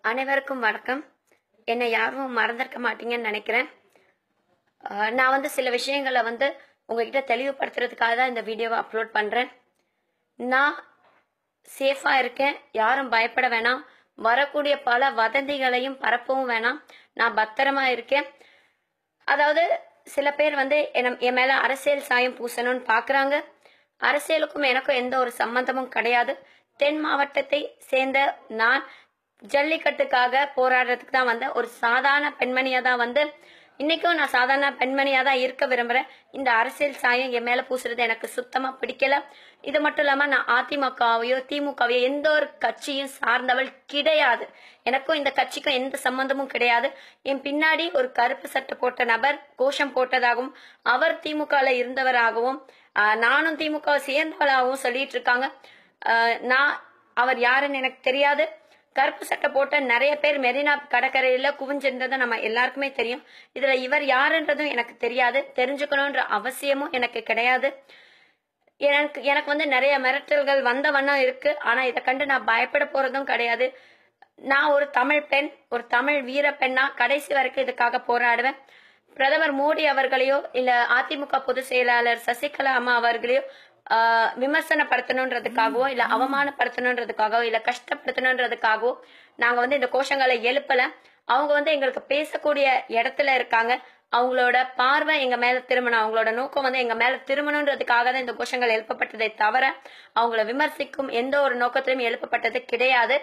அனைவருக்கும் வணக்கம். என்னை யாரும் மறந்திருக்க மாட்டீங்கன்னு நினைக்கிறேன். நான் சில விஷயங்களை உங்ககிட்ட தெளிவுபடுத்துறதுக்காக தான் இந்த வீடியோவை அப்லோட் பண்றேன். நான் சேஃபா இருக்கேன், யாரும் பயப்பட வேணாம். வரக்கூடிய பல வதந்திகளையும் பரப்பவும் வேணாம். நான் பத்திரமா இருக்கேன். அதாவது சில பேர் என் மேல அரசியல் சாயம் பூசணும்னு பாக்குறாங்க. அரசியலுக்கும் எனக்கும் எந்த ஒரு சம்பந்தமும் கிடையாது. தென் மாவட்டத்தை சேர்ந்த நான் ஜல்லிக்கட்டுக்காக போராடுறதுக்கு தான் ஒரு சாதாரண பெண்மணியா தான் இன்னைக்கும் நான் சாதாரண பெண்மணியா தான் இருக்க விரும்புறேன். இந்த அரசியல் சாயம் என் மேல பூசுறது எனக்கு சுத்தமா பிடிக்கல. இது மட்டும் இல்லாம நான் அதிமுகவையோ திமுகவையோ எந்த ஒரு கட்சியும் சார்ந்தவள் கிடையாது. எனக்கும் இந்த கட்சிக்கும் எந்த சம்பந்தமும் கிடையாது. என் பின்னாடி ஒரு கருப்பு சட்டை போட்ட நபர் கோஷம் போட்டதாகவும் அவர் திமுகல இருந்தவராகவும் நானும் திமுக சேர்ந்தவளாகவும் சொல்லிட்டு இருக்காங்க. நான் அவர் யாருன்னு எனக்கு தெரியாது. கருப்பு சட்டை போட்ட நிறைய பேர் மெரினா கடற்கரையில குவிஞ்சிருந்தது நம்ம எல்லாருக்குமே தெரியும். இதுல இவர் யாருன்றதும் எனக்கு தெரியாது. தெரிஞ்சுக்கணும்ன்ற அவசியமும் எனக்கு கிடையாது. எனக்கு நிறைய மிரட்டல்கள் வந்த வண்ணம் இருக்கு. ஆனா இதை கண்டு நான் பயப்பட போறதும் கிடையாது. நான் ஒரு தமிழ் பெண், ஒரு தமிழ் வீர பெண்ணா கடைசி வரைக்கும் இதுக்காக போராடுவேன். பிரதமர் மோடி அவர்களையோ இல்ல அதிமுக பொதுச் செயலாளர் சசிகலா அம்மா அவர்களையோ விமர்சனப்படுத்தணுன்றதுக்காகவோ இல்ல அவமானப்படுத்தணுன்றதுக்காகவோ இல்ல கஷ்டப்படுத்தணுன்றதுக்காகவோ நாங்க இந்த கோஷங்களை எழுப்பல. அவங்க எங்களுக்கு பேசக்கூடிய இடத்துல இருக்காங்க. அவங்களோட பார்வை எங்க மேல திருமணம், அவங்களோட நோக்கம் எங்க மேல திருமணம்ன்றதுக்காக தான் இந்த கோஷங்கள் எழுப்பப்பட்டதை தவிர அவங்கள விமர்சிக்கும் எந்த ஒரு நோக்கத்திலும் எழுப்பப்பட்டது கிடையாது.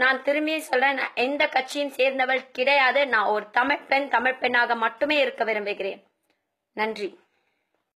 நான் திரும்பி சொல்றேன், நான் எந்த கட்சியும் சேர்ந்தவள் கிடையாது. நான் ஒரு தமிழ் பெண்ணாக மட்டுமே இருக்க விரும்புகிறேன். நன்றி.